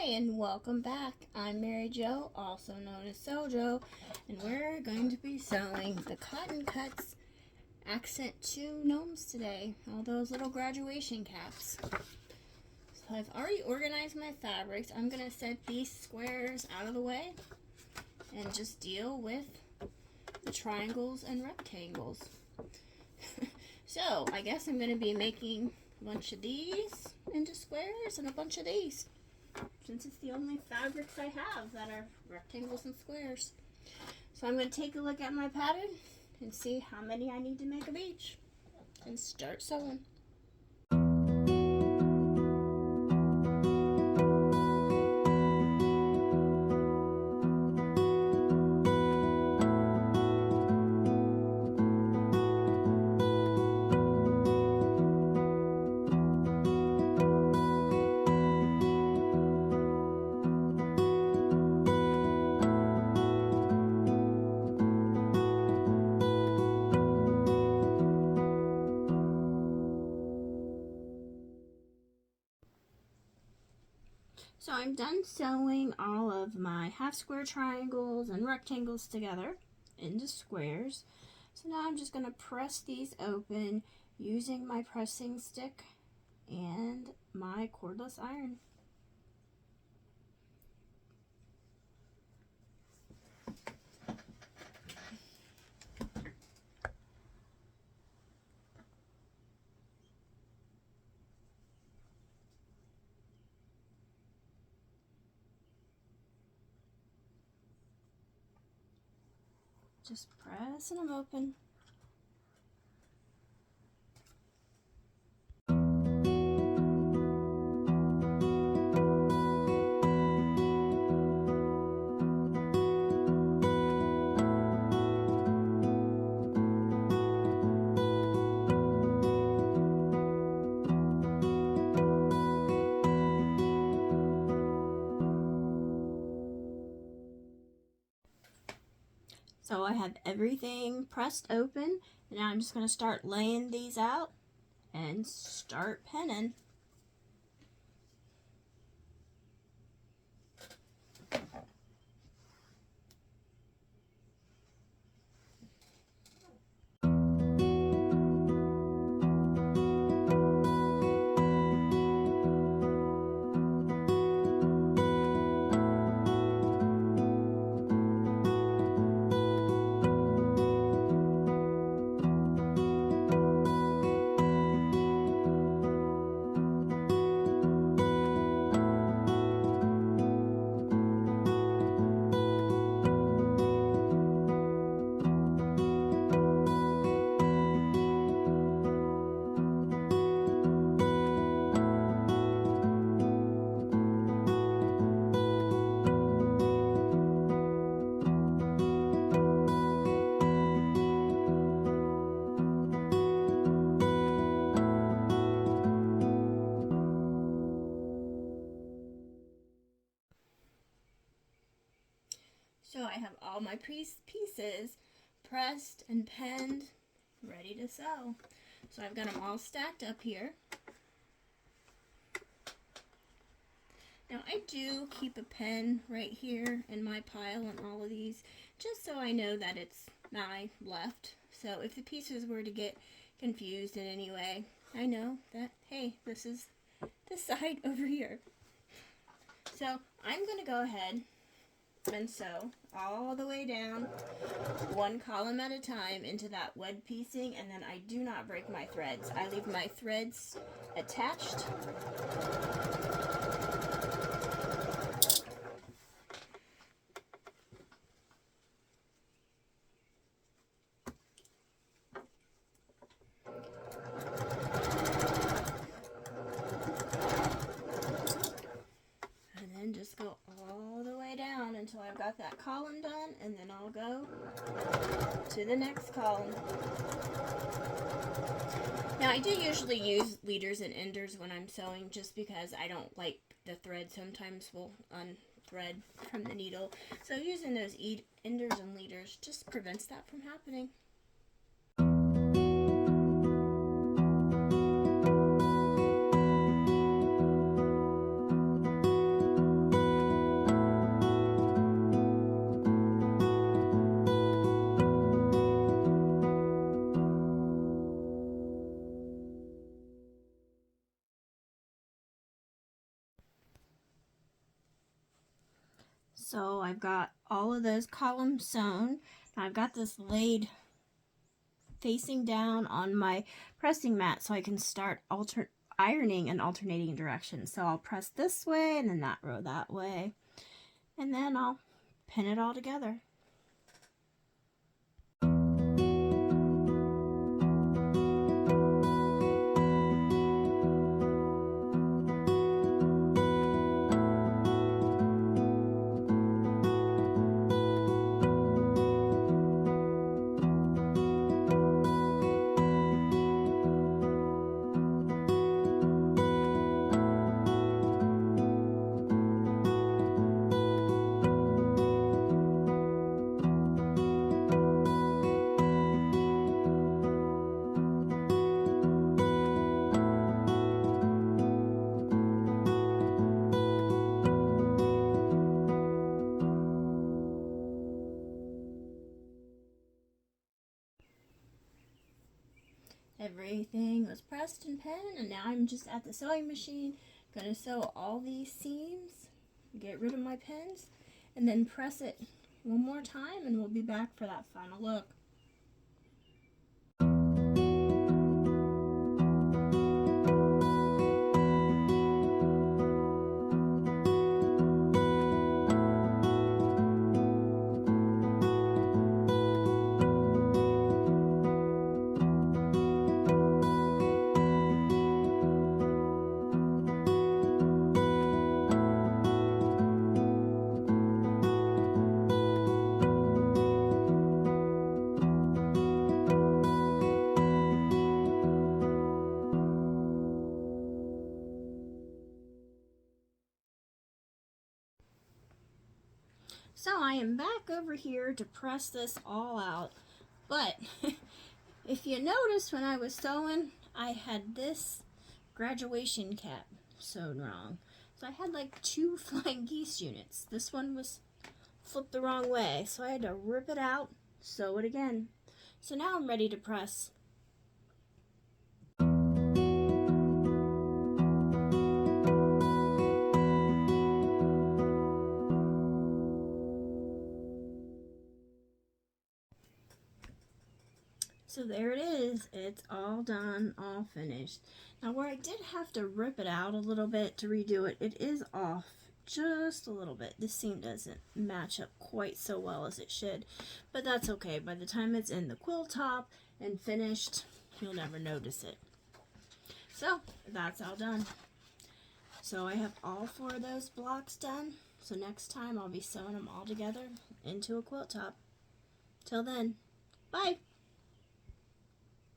And welcome back. I'm Mary Jo, also known as Sojo, and we're going to be sewing the Cotton Cuts Accent 2 Gnomes today. All those little graduation caps. So I've already organized my fabrics. I'm going to set these squares out of the way and just deal with the triangles and rectangles. So I guess I'm going to be making a bunch of these into squares and a bunch of these, since it's the only fabrics I have that are rectangles and squares. So I'm going to take a look at my pattern and see how many I need to make of each and start sewing. So I'm done sewing all of my half square triangles and rectangles together into squares. So now I'm just going to press these open using my pressing stick and my cordless iron. Just pressing them open. So I have everything pressed open, and now I'm just going to start laying these out and start pinning. So I have all my pieces pressed and pinned, ready to sew. So I've got them all stacked up here. Now I do keep a pen right here in my pile on all of these, just so I know that it's my left. So if the pieces were to get confused in any way, I know that, hey, this is this side over here. So I'm going to go ahead and sew all the way down, one column at a time, into that web piecing, and then I do not break my threads. I leave my threads attached. And then just go all the way down until I've got that column done, and then I'll go to the next column. Now I do usually use leaders and enders when I'm sewing, just because I don't like the thread sometimes will unthread from the needle. So using those enders and leaders just prevents that from happening. So I've got all of those columns sewn. Now I've got this laid facing down on my pressing mat so I can start ironing in alternating directions. So I'll press this way and then that row that way, and then I'll pin it all together. Everything was pressed and pinned, and now I'm just at the sewing machine gonna sew all these seams, get rid of my pins, and then press it one more time, and we'll be back for that final look. So I am back over here to press this all out, but if you noticed when I was sewing, I had this graduation cap sewn wrong. So I had like 2 flying geese units. This one was flipped the wrong way, so I had to rip it out, sew it again. So now I'm ready to press. So there it is. It's all done, all finished. Now where I did have to rip it out a little bit to redo it, it is off just a little bit. This seam doesn't match up quite so well as it should, but that's okay. By the time it's in the quilt top and finished, you'll never notice it. So that's all done. So I have all 4 of those blocks done. So next time I'll be sewing them all together into a quilt top. Till then, bye!